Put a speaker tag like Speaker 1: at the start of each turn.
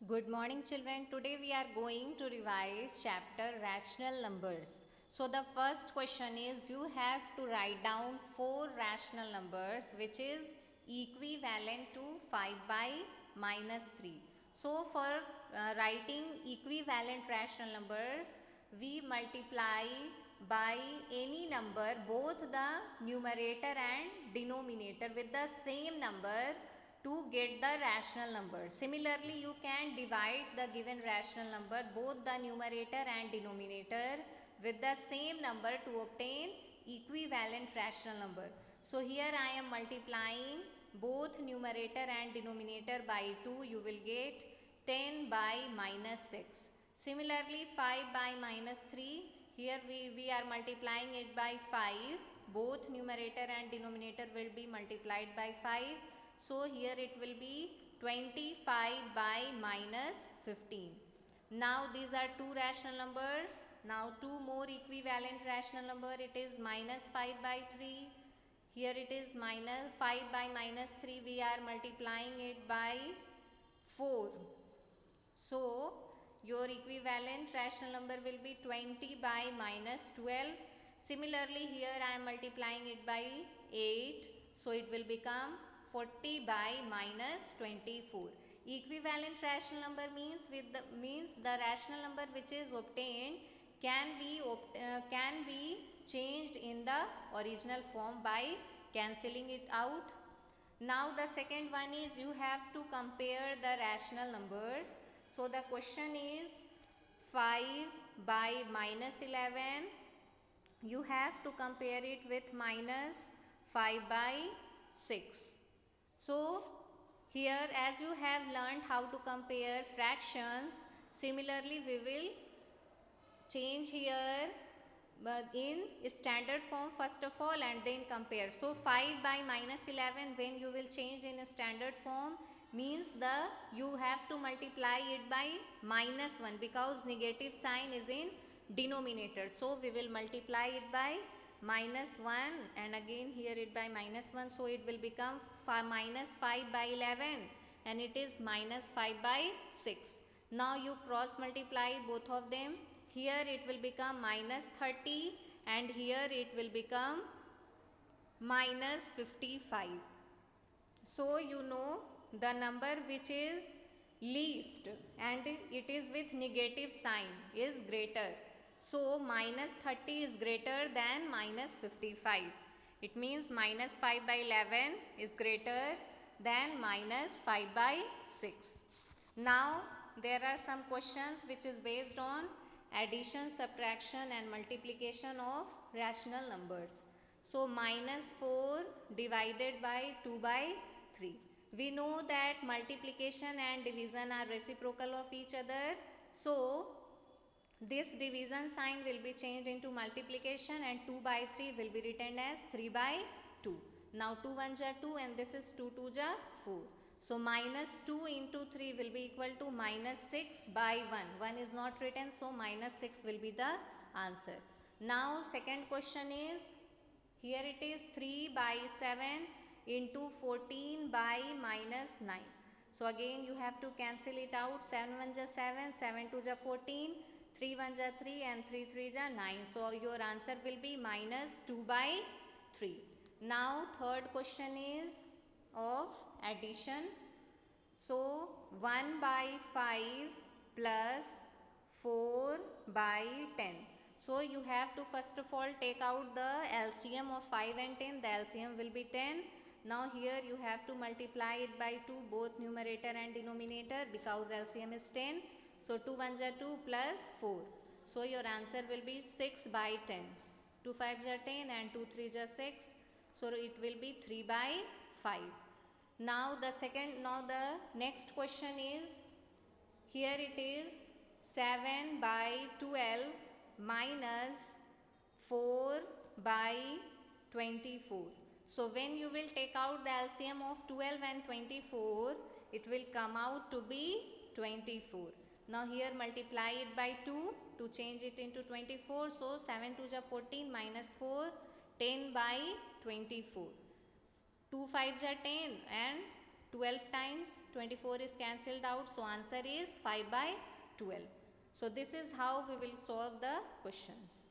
Speaker 1: Good morning children. Today we are going to revise chapter rational numbers. So the first question is you have to write down four rational numbers which is equivalent to 5 by minus 3. So for writing equivalent rational numbers we multiply by any number both the numerator and denominator with the same number to get the rational number. Similarly, you can divide the given rational number both the numerator and denominator with the same number to obtain equivalent rational number. So here I am multiplying both numerator and denominator by 2. You will get 10 by minus 6. Similarly 5 by minus 3. Here we are multiplying it by 5. Both numerator and denominator will be multiplied by 5. So here it will be 25 by minus 15. Now these are two rational numbers. Now two more equivalent rational number. It is minus 5 by 3. Here it is minus 5 by minus 3. We are multiplying it by 4. So your equivalent rational number will be 20 by minus 12. Similarly here I am multiplying it by 8. So it will become 40 by minus 24. Equivalent rational number means the rational number which is obtained can be changed in the original form by cancelling it out. Now the second one is you have to compare the rational numbers. So the question is 5 by minus 11. You have to compare it with minus 5 by 6. So here as you have learned how to compare fractions, similarly we will change here in standard form first of all and then compare. So 5 by minus 11 when you will change in standard form means you have to multiply it by minus 1 because negative sign is in denominator. So we will multiply it by minus 1 and again here it by minus 1. So it will become minus 5 by 11 and it is minus 5 by 6. Now you cross multiply both of them. Here it will become minus 30 and here it will become minus 55. So you know the number which is least and it is with negative sign is greater. So minus 30 is greater than minus 55. It means minus 5 by 11 is greater than minus 5 by 6. Now there are some questions which is based on addition, subtraction and multiplication of rational numbers. So minus 4 divided by 2 by 3. We know that multiplication and division are reciprocal of each other. So this division sign will be changed into multiplication and 2 by 3 will be written as 3 by 2. Now 2 1s are 2 and this is 2 2s are 4. So minus 2 into 3 will be equal to minus 6 by 1. 1 is not written, so minus 6 will be the answer. Now second question is, here it is 3 by 7 into 14 by minus 9. So again you have to cancel it out. 7 1s are 7, 7 2s are 14, 3 1s are 3 and 3 3s are 9. So your answer will be minus 2 by 3. Now third question is of addition. So 1 by 5 plus 4 by 10. So you have to first of all take out the LCM of 5 and 10. The LCM will be 10. Now here you have to multiply it by 2 both numerator and denominator because LCM is 10. So 2 1s are 2 plus 4. So your answer will be 6 by 10. 2 5s are 10 and 2 3s are 6. So it will be 3 by 5. Now the next question is, here it is 7 by 12 minus 4 by 24. So when you will take out the LCM of 12 and 24, it will come out to be 24. Now here multiply it by 2 to change it into 24. So 7 2s are 14 minus 4, 10 by 24. 2 5s are 10 and 12 times 24 is cancelled out, so answer is 5 by 12. So this is how we will solve the questions.